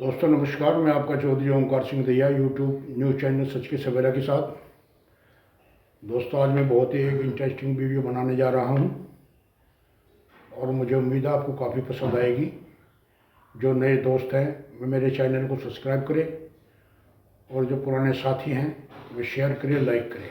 दोस्तों नमस्कार, मैं आपका चौधरी ओंकार सिंह दैया यूट्यूब न्यूज़ चैनल सच के सवेरा के साथ। दोस्तों आज मैं बहुत ही एक इंटरेस्टिंग वीडियो बनाने जा रहा हूं और मुझे उम्मीद है आपको काफ़ी पसंद आएगी। जो नए दोस्त हैं वे मेरे चैनल को सब्सक्राइब करें और जो पुराने साथी हैं वे शेयर करें, लाइक करें।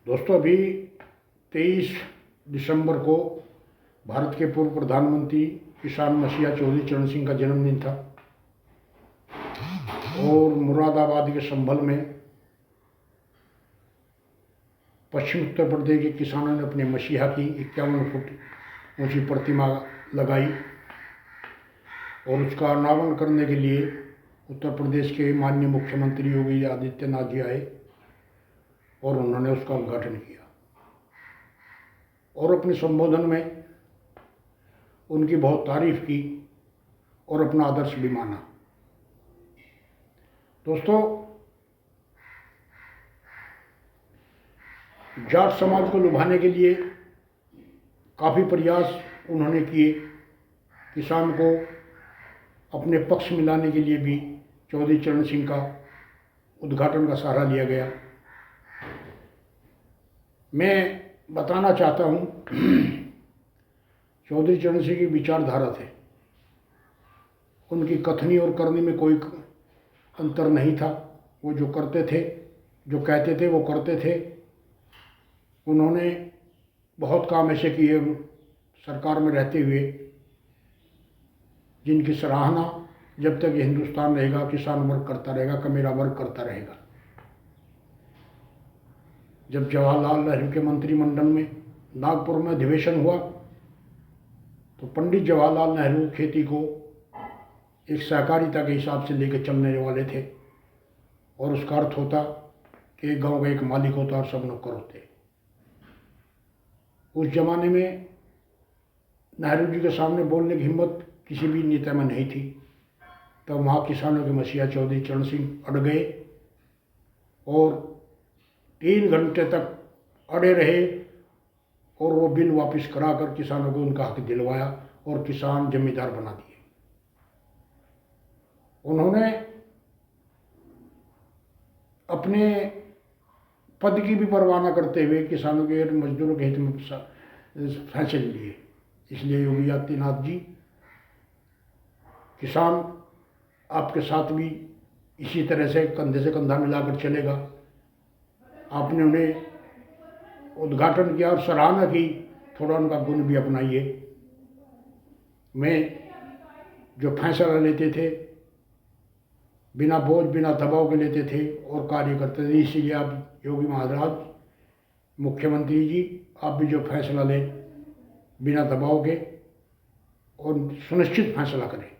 दोस्तों अभी 23 दिसंबर को भारत के पूर्व प्रधानमंत्री किसान मसीहा चौधरी चरण सिंह का जन्मदिन था और मुरादाबाद के संभल में पश्चिम उत्तर प्रदेश के किसानों ने अपने मसीहा की 51 फुट ऊंची प्रतिमा लगाई और उसका अनावरण करने के लिए उत्तर प्रदेश के माननीय मुख्यमंत्री योगी आदित्यनाथ जी आए और उन्होंने उसका उद्घाटन किया और अपने संबोधन में उनकी बहुत तारीफ की और अपना आदर्श भी माना। दोस्तों जाट समाज को लुभाने के लिए काफ़ी प्रयास उन्होंने किए। किसान को अपने पक्ष में लाने के लिए भी चौधरी चरण सिंह का उद्घाटन का सहारा लिया गया। मैं बताना चाहता हूँ चौधरी चरण सिंह की विचारधारा थे, उनकी कथनी और करनी में कोई अंतर नहीं था। वो जो करते थे, जो कहते थे, वो करते थे। उन्होंने बहुत काम ऐसे किए सरकार में रहते हुए जिनकी सराहना जब तक ये हिंदुस्तान रहेगा किसान वर्ग करता रहेगा, कमेरा वर्ग करता रहेगा। जब जवाहरलाल नेहरू के मंत्रिमंडल में नागपुर में अधिवेशन हुआ तो पंडित जवाहरलाल नेहरू खेती को एक सहकारिता के हिसाब से लेकर चलने वाले थे और उसका अर्थ होता कि एक गांव का एक मालिक होता और सब नौकर होते। उस जमाने में नेहरू जी के सामने बोलने की हिम्मत किसी भी नेता में नहीं थी। तब वहाँ किसानों के मसीहा चौधरी चरण सिंह अड़ गए और 3 घंटे तक अड़े रहे और वो बिल वापस कराकर किसानों को उनका हक दिलवाया और किसान जमींदार बना दिए। उन्होंने अपने पद की भी परवाह न करते हुए किसानों के मजदूरों के हित में फैसले लिए। इसलिए योगी आदित्यनाथ जी, किसान आपके साथ भी इसी तरह से कंधे से कंधा मिलाकर चलेगा। आपने उन्हें उद्घाटन किया और सराहना की, थोड़ा उनका गुण भी अपनाइए। मैं जो फैसला लेते थे बिना बोझ बिना दबाव के लेते थे और कार्य करते थे। इसीलिए आप योगी महाराज मुख्यमंत्री जी, आप भी जो फैसला लें बिना दबाव के और सुनिश्चित फैसला करें।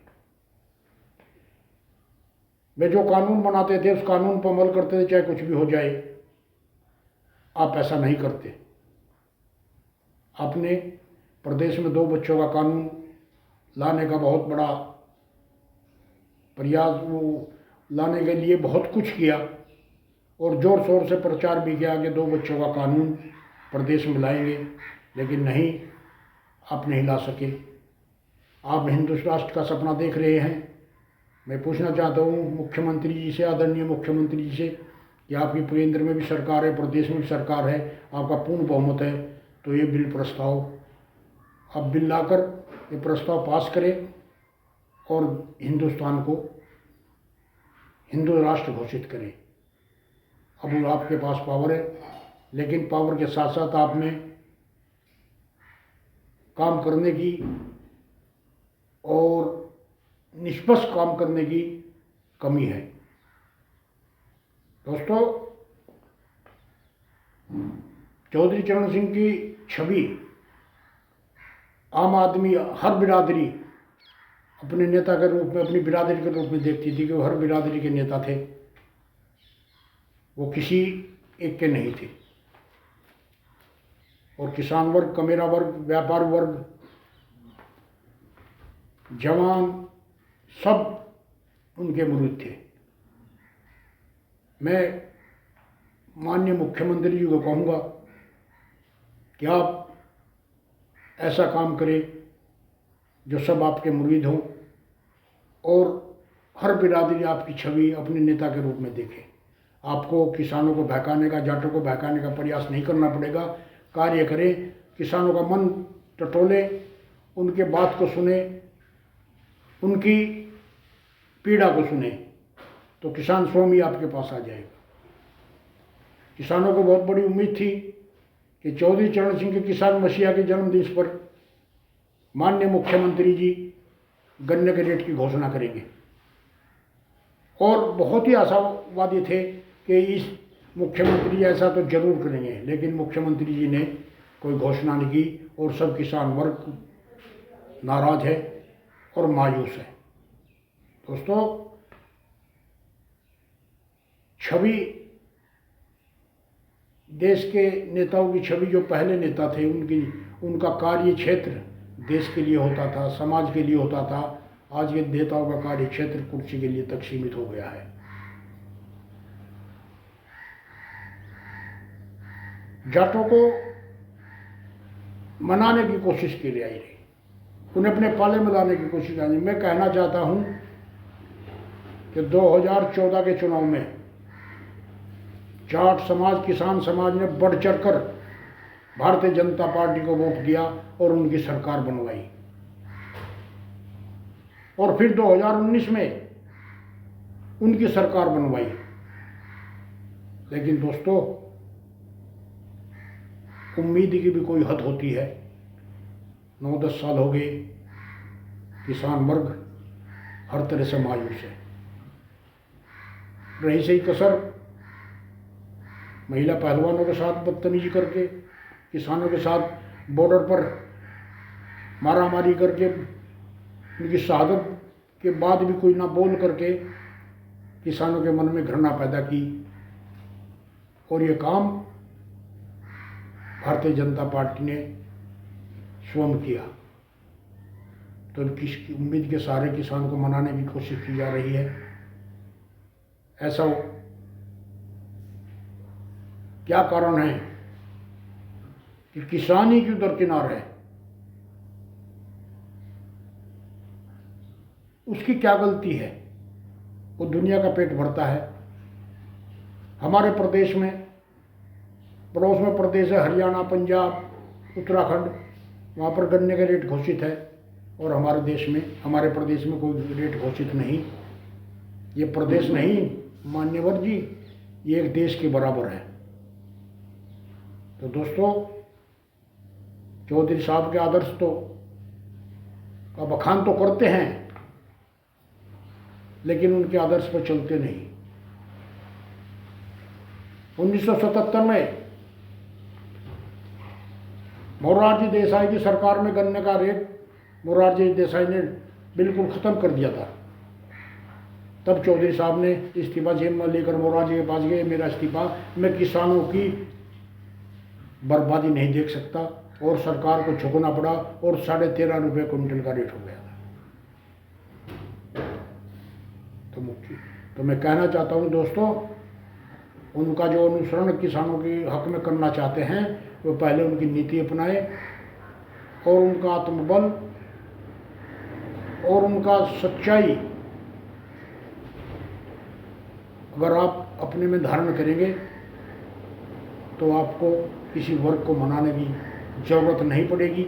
वे जो कानून बनाते थे उस कानून पर अमल करते थे, चाहे कुछ भी हो जाए। आप ऐसा नहीं करते। आपने प्रदेश में 2 बच्चों का कानून लाने का बहुत बड़ा प्रयास, वो लाने के लिए बहुत कुछ किया और ज़ोर शोर से प्रचार भी किया कि 2 बच्चों का कानून प्रदेश में लाएंगे, लेकिन नहीं, आप नहीं ला सके। आप हिंदू राष्ट्र का सपना देख रहे हैं। मैं पूछना चाहता हूँ मुख्यमंत्री जी से, आदरणीय मुख्यमंत्री जी से, कि आपकी केंद्र में भी सरकार है, प्रदेश में भी सरकार है, आपका पूर्ण बहुमत है, तो ये बिल प्रस्ताव अब बिल लाकर ये प्रस्ताव पास करें और हिंदुस्तान को हिंदू राष्ट्र घोषित करें। अब आपके पास पावर है, लेकिन पावर के साथ साथ आप में काम करने की और निष्पक्ष काम करने की कमी है। दोस्तों चौधरी चरण सिंह की छवि आम आदमी, हर बिरादरी अपने नेता के रूप में, अपनी बिरादरी के रूप में देखती थी कि वो हर बिरादरी के नेता थे, वो किसी एक के नहीं थे। और किसान वर्ग, कमेरा वर्ग, व्यापार वर्ग, जवान, सब उनके मुरीद थे। मैं माननीय मुख्यमंत्री जी को कहूँगा कि आप ऐसा काम करें जो सब आपके मुरीद हों और हर बिरादरी आपकी छवि अपने नेता के रूप में देखे। आपको किसानों को बहकाने का, जाटों को बहकाने का प्रयास नहीं करना पड़ेगा। कार्य करें, किसानों का मन टटोले, उनके बात को सुने, उनकी पीड़ा को सुने, तो किसान स्वयं ही आपके पास आ जाएगा। किसानों को बहुत बड़ी उम्मीद थी कि चौधरी चरण सिंह के किसान मसीहा के जन्मदिन पर माननीय मुख्यमंत्री जी गन्ने के रेट की घोषणा करेंगे, और बहुत ही आशावादी थे कि इस मुख्यमंत्री ऐसा तो जरूर करेंगे, लेकिन मुख्यमंत्री जी ने कोई घोषणा नहीं की और सब किसान वर्ग नाराज है और मायूस है। दोस्तों, छवि, देश के नेताओं की छवि, जो पहले नेता थे उनका कार्य क्षेत्र देश के लिए होता था, समाज के लिए होता था। आज के नेताओं का कार्य क्षेत्र कुर्सी के लिए तक सीमित हो गया है। जाटों को मनाने की कोशिश की जा रही, उन्हें अपने पाले में लाने की कोशिश की। मैं कहना चाहता हूं कि 2014 के चुनाव में जाट समाज, किसान समाज ने बढ़ चढ़कर भारतीय जनता पार्टी को वोट दिया और उनकी सरकार बनवाई, और फिर 2019 में उनकी सरकार बनवाई। लेकिन दोस्तों, उम्मीद की भी कोई हद होती है। 9-10 साल हो गए, किसान वर्ग हर तरह से मायूस है। रही सही कसर महिला पहलवानों के साथ बदतमीजी करके, किसानों के साथ बॉर्डर पर मारामारी करके, उनकी शहादत के बाद भी कोई ना बोल करके किसानों के मन में घृणा पैदा की, और ये काम भारतीय जनता पार्टी ने स्वयं किया। तो किसकी उम्मीद के सहारे किसान को मनाने की कोशिश की जा रही है। ऐसा क्या कारण है कि किसान ही क्यों दरकिनार है? उसकी क्या गलती है? वो दुनिया का पेट भरता है। हमारे प्रदेश में, पड़ोस में प्रदेश है हरियाणा, पंजाब, उत्तराखंड, वहाँ पर गन्ने का रेट घोषित है, और हमारे देश में, हमारे प्रदेश में कोई रेट घोषित नहीं। ये प्रदेश नहीं मान्यवर जी, ये एक देश के बराबर है। तो दोस्तों, चौधरी साहब के आदर्श तो का बखान तो करते हैं, लेकिन उनके आदर्श पर चलते नहीं। 1977 में मोरारजी देसाई की सरकार में गन्ने का रेट मोरारजी देसाई ने बिल्कुल ख़त्म कर दिया था। तब चौधरी साहब ने इस्तीफा जेब में लेकर मोरारजी के पास गए, मेरा इस्तीफा, मैं किसानों की बर्बादी नहीं देख सकता, और सरकार को झुकना पड़ा, और 13.5 रुपये क्विंटल का रेट हो गया था। तो मैं कहना चाहता हूँ दोस्तों, उनका जो अनुसरण किसानों के हक में करना चाहते हैं, वो पहले उनकी नीति अपनाए, और उनका आत्मबल और उनका सच्चाई अगर आप अपने में धारण करेंगे, तो आपको किसी वर्ग को मनाने की ज़रूरत नहीं पड़ेगी।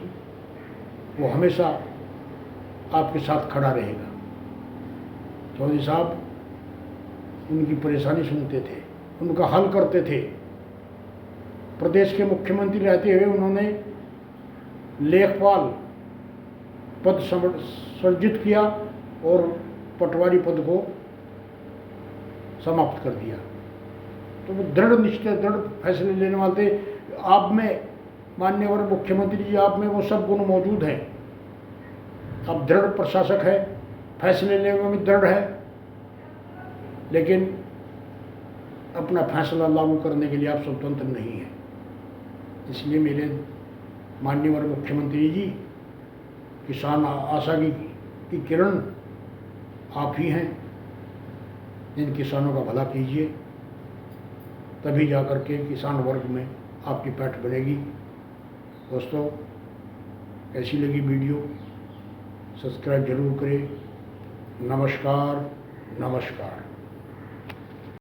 वो हमेशा आपके साथ खड़ा रहेगा। चौधरी साहब उनकी परेशानी सुनते थे, उनका हल करते थे। प्रदेश के मुख्यमंत्री रहते हुए उन्होंने लेखपाल पद सृजित किया और पटवारी पद को समाप्त कर दिया। तो वो दृढ़ निश्चय, दृढ़ फैसले लेने वाले थे। आप में माननीय मुख्यमंत्री जी, आप में वो सब गुण मौजूद हैं। आप दृढ़ प्रशासक है, फैसले लेने में दृढ़ है, लेकिन अपना फैसला लागू करने के लिए आप स्वतंत्र नहीं हैं। इसलिए मेरे माननीय मुख्यमंत्री जी, किसान आशा की किरण आप ही हैं। इन किसानों का भला कीजिए, तभी जा कर के किसान वर्ग में आपकी पैठ बनेगी। दोस्तों, कैसी लगी वीडियो? सब्सक्राइब जरूर करें, नमस्कार नमस्कार।